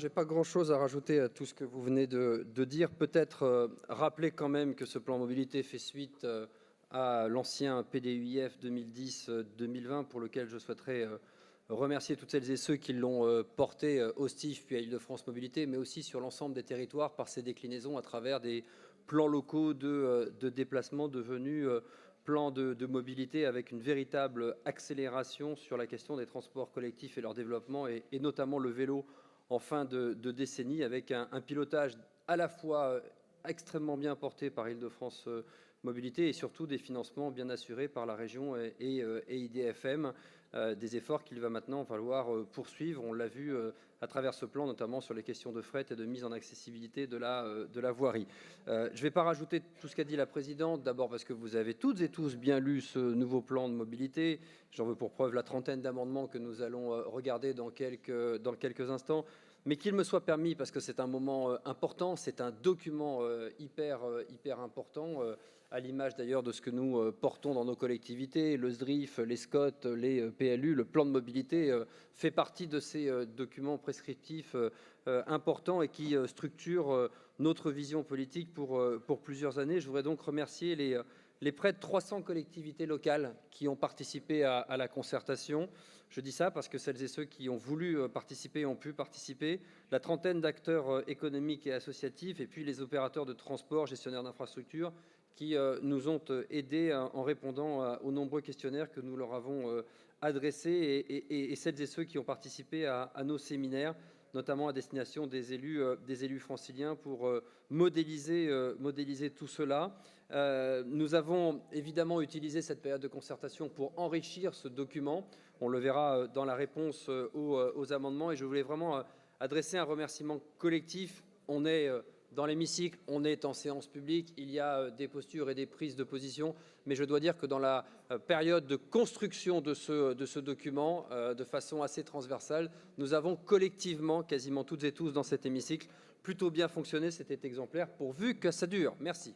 Je n'ai pas grand-chose à rajouter à tout ce que vous venez de dire. Peut-être rappeler quand même que ce plan mobilité fait suite à l'ancien PDUIF 2010-2020 pour lequel je souhaiterais remercier toutes celles et ceux qui l'ont porté au STIF puis à Île-de-France Mobilité, mais aussi sur l'ensemble des territoires par ses déclinaisons à travers des plans locaux de déplacement devenus plans de mobilité avec une véritable accélération sur la question des transports collectifs et leur développement et notamment le vélo en fin de décennie, avec un pilotage à la fois extrêmement bien porté par Île-de-France Mobilité et surtout des financements bien assurés par la région et IDFM, des efforts qu'il va maintenant falloir poursuivre. On l'a vu à travers ce plan, notamment sur les questions de fret et de mise en accessibilité de la voirie. Je ne vais pas rajouter tout ce qu'a dit la présidente, d'abord parce que vous avez toutes et tous bien lu ce nouveau plan de mobilité. J'en veux pour preuve la trentaine d'amendements que nous allons regarder dans quelques instants, mais qu'il me soit permis, parce que c'est un moment important, c'est un document hyper important, à l'image d'ailleurs de ce que nous portons dans nos collectivités, le SDRIF, les SCOT, les PLU, le plan de mobilité fait partie de ces documents prescriptifs importants et qui structurent notre vision politique pour plusieurs années. Je voudrais donc remercier les près de 300 collectivités locales qui ont participé à la concertation. Je dis ça parce que celles et ceux qui ont voulu participer ont pu participer, la trentaine d'acteurs économiques et associatifs, et puis les opérateurs de transport, gestionnaires d'infrastructures, qui nous ont aidés en répondant aux nombreux questionnaires que nous leur avons adressés, et celles et ceux qui ont participé à nos séminaires, notamment à destination des élus franciliens, pour modéliser tout cela. Nous avons évidemment utilisé cette période de concertation pour enrichir ce document. On le verra dans la réponse aux amendements. Et je voulais vraiment adresser un remerciement collectif. On est dans l'hémicycle, on est en séance publique, il y a des postures et des prises de position, mais je dois dire que dans la période de construction de ce document, de façon assez transversale, nous avons collectivement, quasiment toutes et tous dans cet hémicycle, plutôt bien fonctionné. C'était exemplaire pourvu que ça dure. Merci.